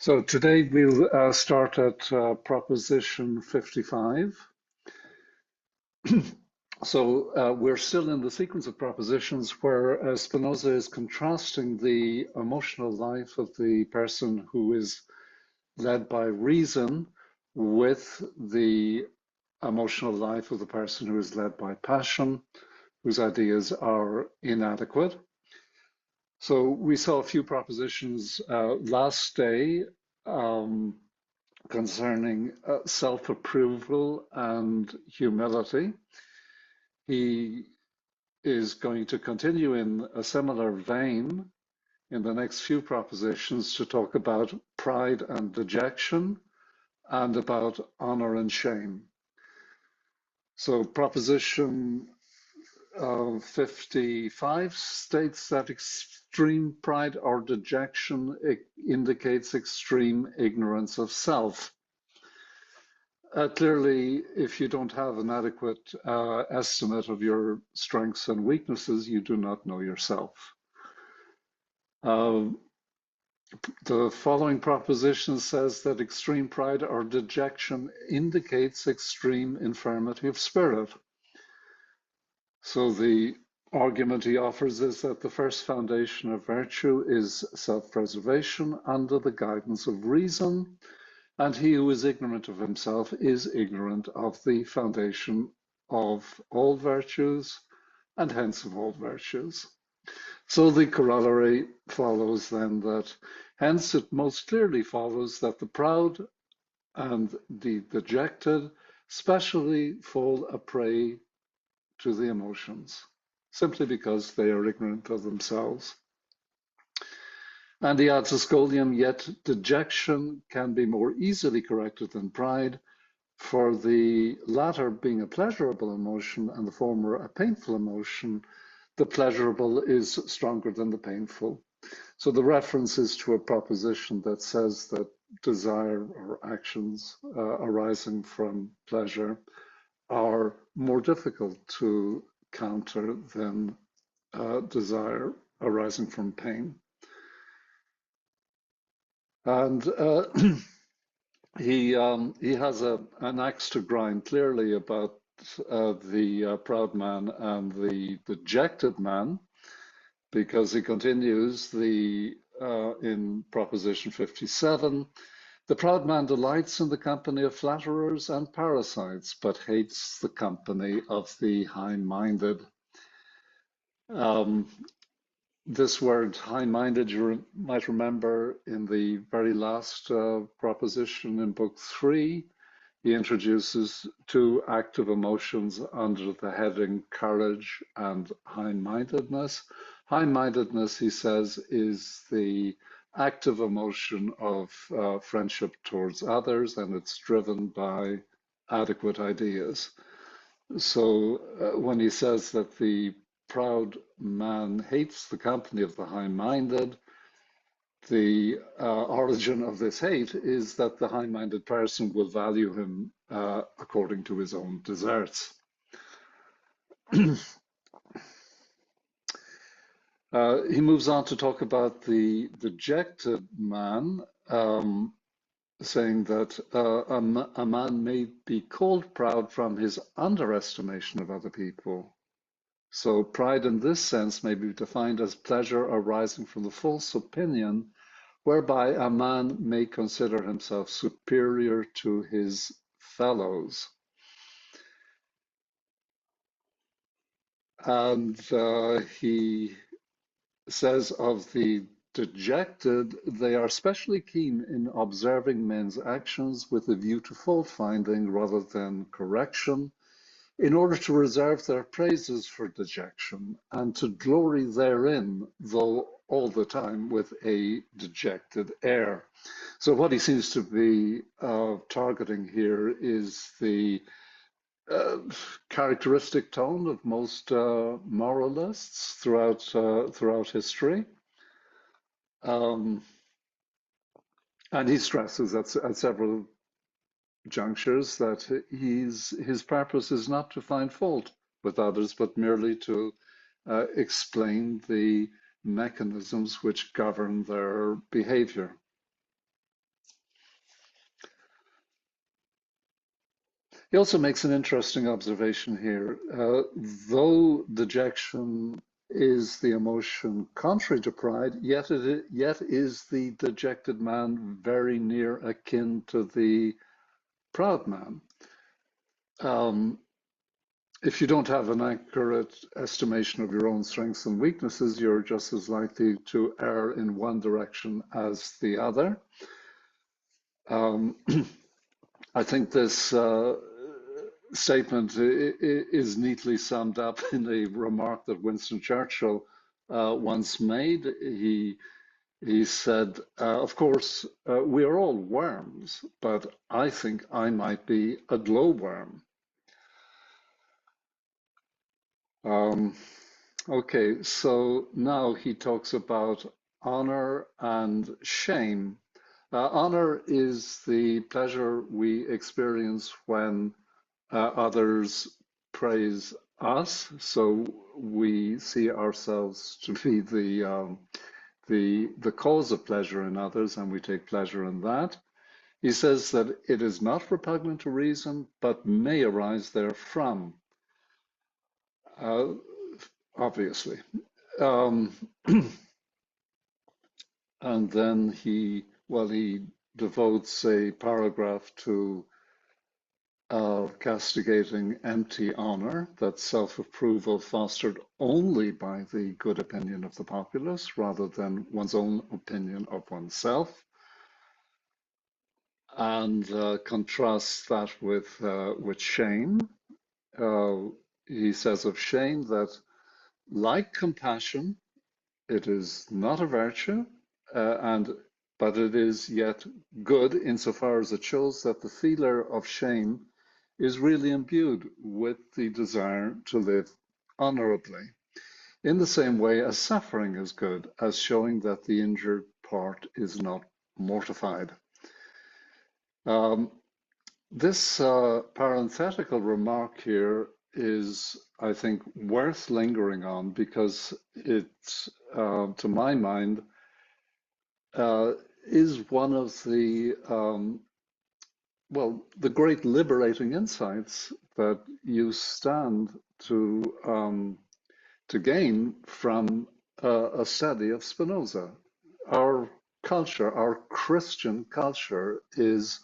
So today we'll start at proposition 55. So we're still in the sequence of propositions where Spinoza is contrasting the emotional life of the person who is led by reason with the emotional life of the person who is led by passion, whose ideas are inadequate. So we saw a few propositions last day. Um, Concerning self-approval and humility. He is going to continue in a similar vein in the next few propositions to talk about pride and dejection and about honor and shame. So proposition 55 states that extreme pride or dejection indicates extreme ignorance of self. Clearly, if you don't have an adequate estimate of your strengths and weaknesses, you do not know yourself. Uh, the following proposition says that extreme pride or dejection indicates extreme infirmity of spirit. So the argument he offers is that the first foundation of virtue is self-preservation under the guidance of reason, and he who is ignorant of himself is ignorant of the foundation of all virtues, and hence of all virtues. So the corollary follows then that, hence it most clearly follows that the proud and the dejected specially fall a prey to the emotions, simply because they are ignorant of themselves. And he adds a scholium, yet dejection can be more easily corrected than pride, for the latter being a pleasurable emotion and the former a painful emotion, the pleasurable is stronger than the painful. So the reference is to a proposition that says that desire or actions arising from pleasure are more difficult to counter than desire arising from pain. And he has an axe to grind clearly about the proud man and the dejected man, because he continues in proposition 57, the proud man delights in the company of flatterers and parasites, but hates the company of the high-minded. This word high-minded, you might remember in the very last proposition in book 3, he introduces two active emotions under the heading courage and high-mindedness. High-mindedness, he says, is the active emotion of friendship towards others, and it's driven by adequate ideas. So when he says that the proud man hates the company of the high-minded, the origin of this hate is that the high-minded person will value him according to his own deserts. He moves on to talk about the dejected man, saying that a man may be called proud from his underestimation of other people. So pride in this sense may be defined as pleasure arising from the false opinion whereby a man may consider himself superior to his fellows. And he says of the dejected, they are especially keen in observing men's actions with a view to fault finding rather than correction, in order to reserve their praises for dejection and to glory therein, though all the time with a dejected air. So what he seems to be targeting here is the characteristic tone of most moralists throughout history. And he stresses at several junctures that his purpose is not to find fault with others, but merely to explain the mechanisms which govern their behavior. He also makes an interesting observation here. Though dejection is the emotion contrary to pride, yet is the dejected man very near akin to the proud man. Um, if you don't have an accurate estimation of your own strengths and weaknesses, you're just as likely to err in one direction as the other. Um, I think this statement is neatly summed up in a remark that Winston Churchill once made. He said, "Of course, we are all worms, but I think I might be a glowworm." Um, okay, so now he talks about honor and shame. Honor is the pleasure we experience when others praise us, so we see ourselves to be the cause of pleasure in others, and we take pleasure in that. He says that it is not repugnant to reason, but may arise therefrom, uh, obviously. Um, and then he devotes a paragraph to castigating empty honor, that self-approval fostered only by the good opinion of the populace rather than one's own opinion of oneself, and contrasts that with shame. Uh, he says of shame that, like compassion, it is not a virtue, and but it is yet good insofar as it shows that the feeler of shame is really imbued with the desire to live honorably. In the same way as suffering is good, as showing that the injured part is not mortified. Um, this parenthetical remark here is, I think, worth lingering on because it, to my mind, uh, is one of the the great liberating insights that you stand to gain from a study of Spinoza. Our culture, our Christian culture, is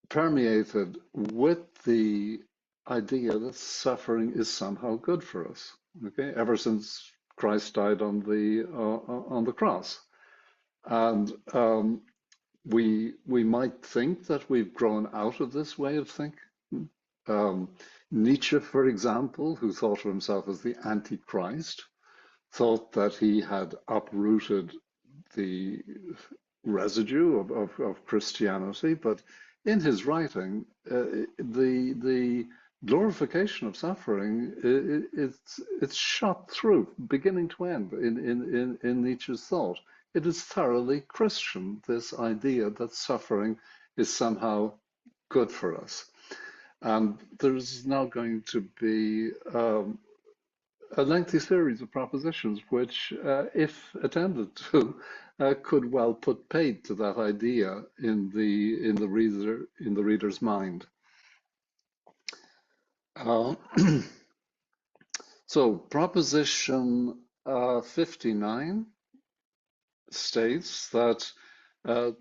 permeated with the idea that suffering is somehow good for us. Okay, ever since Christ died on the cross, and we might think that we've grown out of this way of thinking. Nietzsche, for example, who thought of himself as the Antichrist, thought that he had uprooted the residue of Christianity, but in his writing, the glorification of suffering, it's shot through, beginning to end, in Nietzsche's thought. It is thoroughly Christian, this idea that suffering is somehow good for us. And there's now going to be a lengthy series of propositions which, if attended to, could well put paid to that idea in the reader's mind. Uh, so proposition 59 states that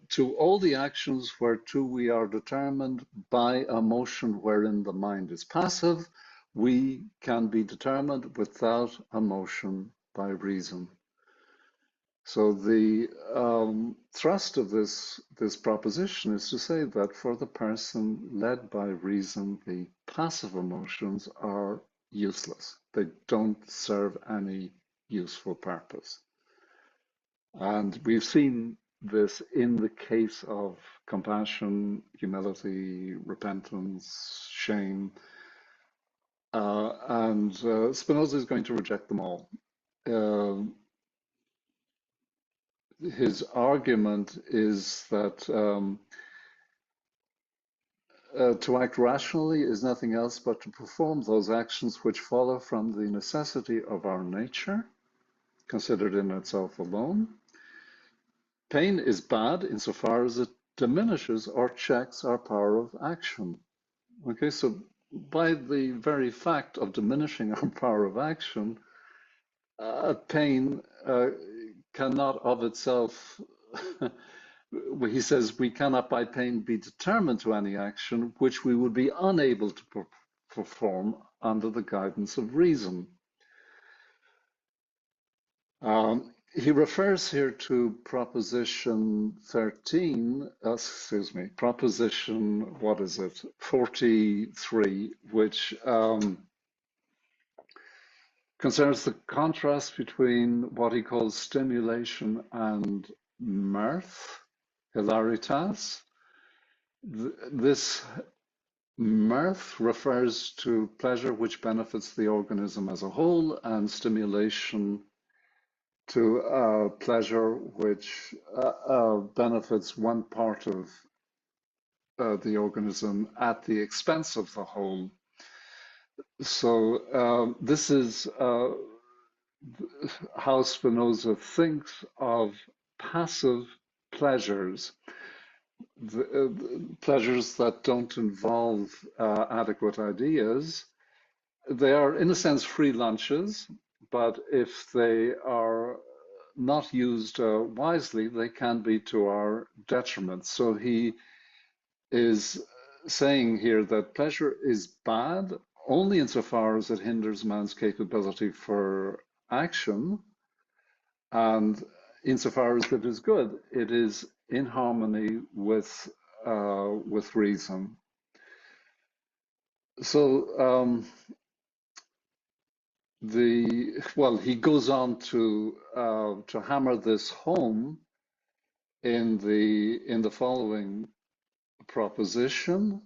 to all the actions whereto we are determined by a motion wherein the mind is passive, we can be determined without a motion by reason. So the thrust of this proposition is to say that for the person led by reason, the passive emotions are useless. They don't serve any useful purpose. And we've seen this in the case of compassion, humility, repentance, shame, and Spinoza is going to reject them all. His argument is that to act rationally is nothing else but to perform those actions which follow from the necessity of our nature, considered in itself alone. Pain is bad insofar as it diminishes or checks our power of action. Okay, so by the very fact of diminishing our power of action, pain cannot of itself, he says, we cannot by pain be determined to any action which we would be unable to perform under the guidance of reason. He refers here to proposition 13, excuse me, proposition, what is it, 43, which concerns the contrast between what he calls stimulation and mirth, hilaritas. This mirth refers to pleasure which benefits the organism as a whole, and stimulation to pleasure which benefits one part of the organism at the expense of the whole. So this is how Spinoza thinks of passive pleasures, pleasures that don't involve adequate ideas. They are, in a sense, free lunches, but if they are not used wisely, they can be to our detriment. So he is saying here that pleasure is bad only insofar as it hinders man's capability for action, and insofar as it is good, it is in harmony with reason. So he goes on to hammer this home in the following proposition: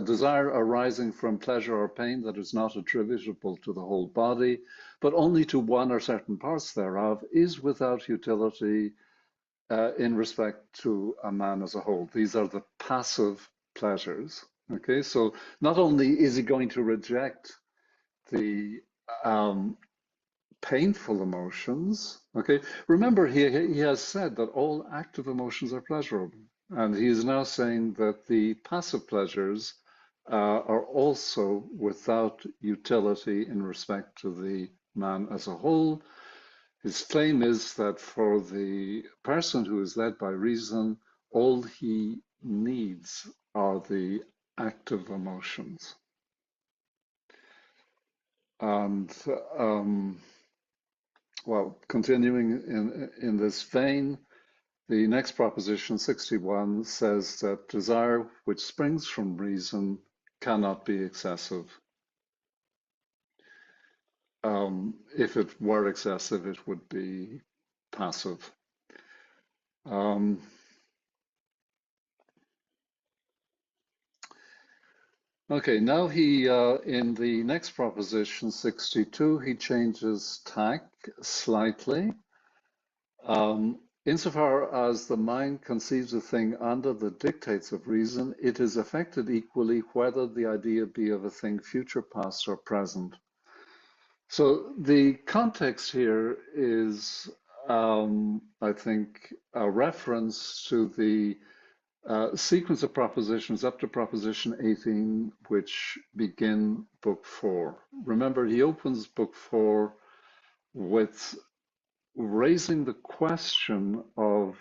desire arising from pleasure or pain that is not attributable to the whole body, but only to one or certain parts thereof, is without utility in respect to a man as a whole. These are the passive pleasures. Okay, so not only is he going to reject the painful emotions, okay, remember he has said that all active emotions are pleasurable. And he is now saying that the passive pleasures are also without utility in respect to the man as a whole. His claim is that for the person who is led by reason, all he needs are the active emotions. And well, continuing in this vein, the next proposition, 61, says that desire which springs from reason cannot be excessive. If it were excessive, it would be passive. Okay, now he, in the next proposition, 62, he changes tack slightly. Insofar as the mind conceives a thing under the dictates of reason, it is affected equally whether the idea be of a thing future, past, or present. So the context here is, I think, a reference to the sequence of propositions up to proposition 18, which begin book 4. Remember, he opens book 4 with raising the question of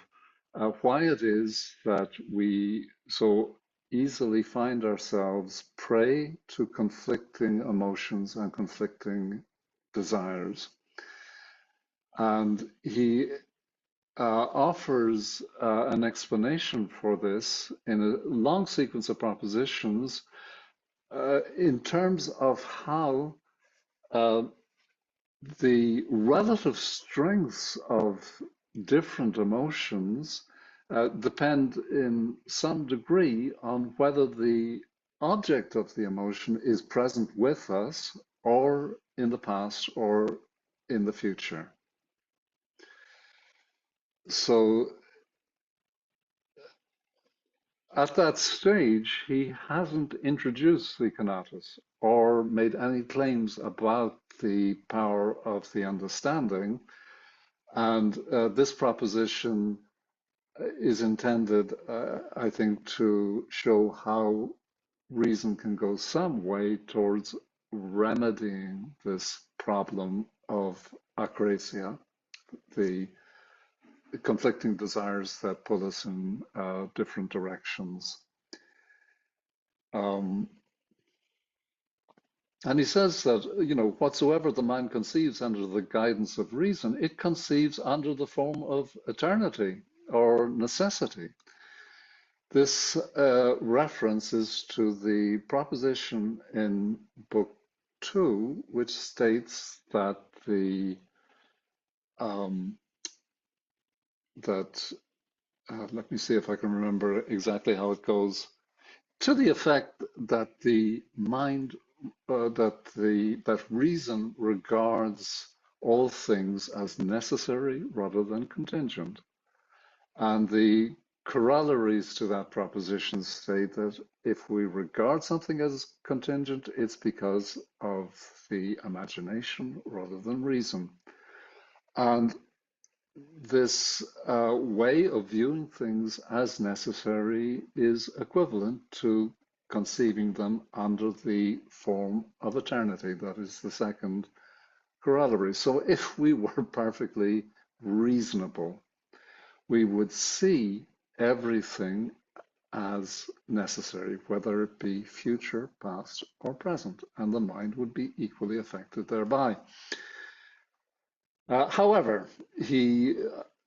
why it is that we so easily find ourselves prey to conflicting emotions and conflicting desires. And he offers an explanation for this in a long sequence of propositions in terms of how the relative strengths of different emotions depend in some degree on whether the object of the emotion is present with us or in the past or in the future. So at that stage, he hasn't introduced the conatus or made any claims about the power of the understanding. And this proposition is intended, I think, to show how reason can go some way towards remedying this problem of akrasia, the conflicting desires that pull us in different directions. Um, and he says that, whatsoever the mind conceives under the guidance of reason, it conceives under the form of eternity or necessity. This reference is to the proposition in Book 2, which states that um, let me see if I can remember exactly how it goes, to the effect that the mind, that reason regards all things as necessary rather than contingent. And the corollaries to that proposition state that if we regard something as contingent, it's because of the imagination rather than reason. And this way of viewing things as necessary is equivalent to conceiving them under the form of eternity. That is the second corollary. So if we were perfectly reasonable, we would see everything as necessary, whether it be future, past, or present, and the mind would be equally affected thereby. However, he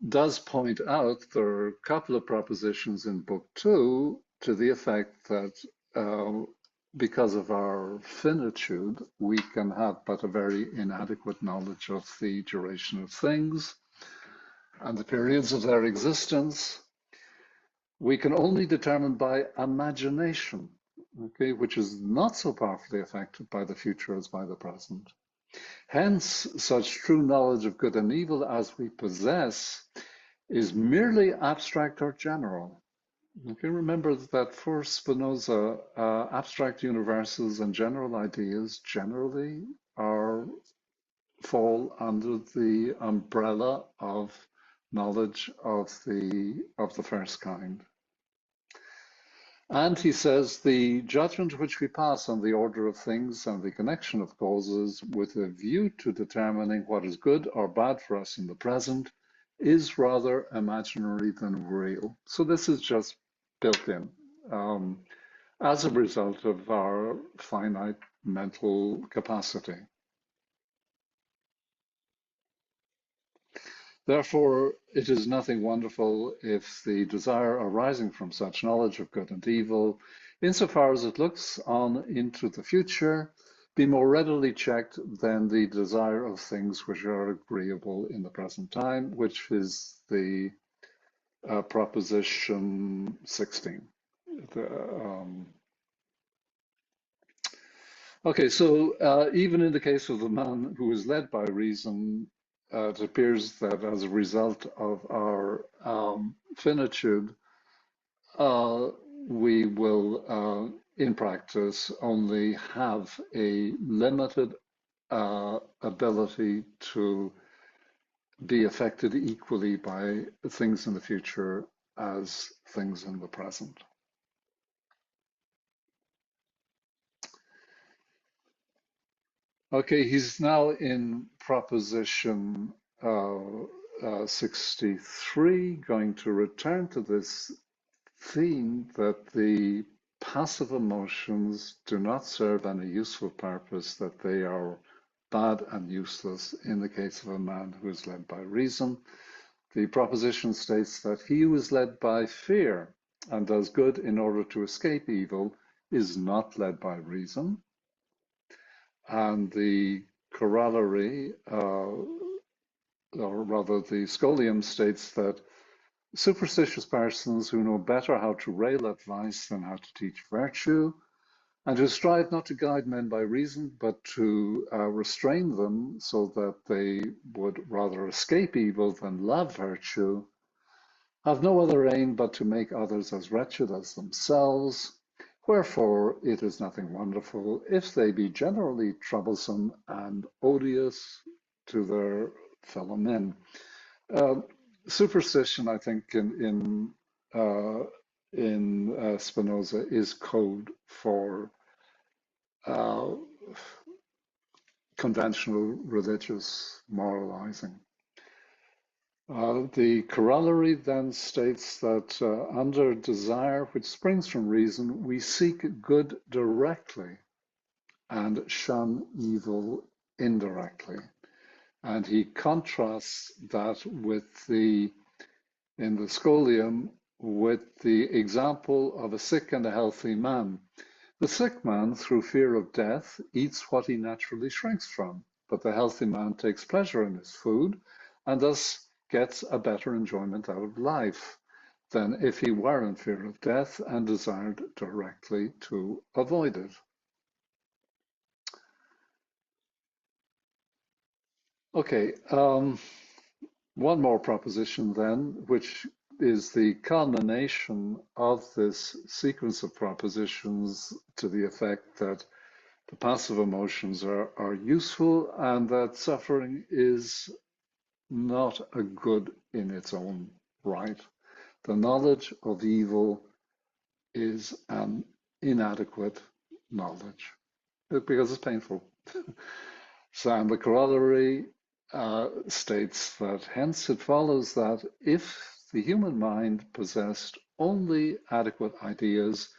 does point out there are a couple of propositions in Book 2 to the effect that because of our finitude, we can have but a very inadequate knowledge of the duration of things and the periods of their existence. We can only determine by imagination, okay, which is not so powerfully affected by the future as by the present. Hence, such true knowledge of good and evil as we possess is merely abstract or general. Okay, remember that for Spinoza, abstract universals and general ideas generally fall under the umbrella of knowledge of the first kind. And he says the judgment which we pass on the order of things and the connection of causes with a view to determining what is good or bad for us in the present is rather imaginary than real. So this is just built in as a result of our finite mental capacity. Therefore, it is nothing wonderful if the desire arising from such knowledge of good and evil, insofar as it looks on into the future, be more readily checked than the desire of things which are agreeable in the present time, which is the proposition 16. Okay, so even in the case of the man who is led by reason, it appears that as a result of our finitude, we will, in practice, only have a limited ability to be affected equally by things in the future as things in the present. Okay, he's now in proposition 63, going to return to this theme that the passive emotions do not serve any useful purpose, that they are bad and useless in the case of a man who is led by reason. The proposition states that he who is led by fear and does good in order to escape evil is not led by reason. And the corollary, or rather the scholium, states that superstitious persons who know better how to rail at vice than how to teach virtue, and who strive not to guide men by reason, but to restrain them so that they would rather escape evil than love virtue, have no other aim but to make others as wretched as themselves. Wherefore it is nothing wonderful if they be generally troublesome and odious to their fellow men. Superstition, I think, in Spinoza is code for uh, conventional religious moralizing. The corollary then states that under desire, which springs from reason, we seek good directly and shun evil indirectly. And he contrasts that with in the scholium with the example of a sick and a healthy man. The sick man, through fear of death, eats what he naturally shrinks from, but the healthy man takes pleasure in his food and thus gets a better enjoyment out of life than if he were in fear of death and desired directly to avoid it. Okay, one more proposition then, which is the culmination of this sequence of propositions to the effect that the passive emotions are useful and that suffering is not a good in its own right. The knowledge of evil is an inadequate knowledge because it's painful. So, and the corollary states that hence it follows that if the human mind possessed only adequate ideas,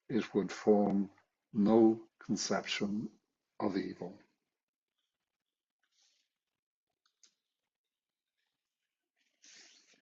it would form no conception of evil.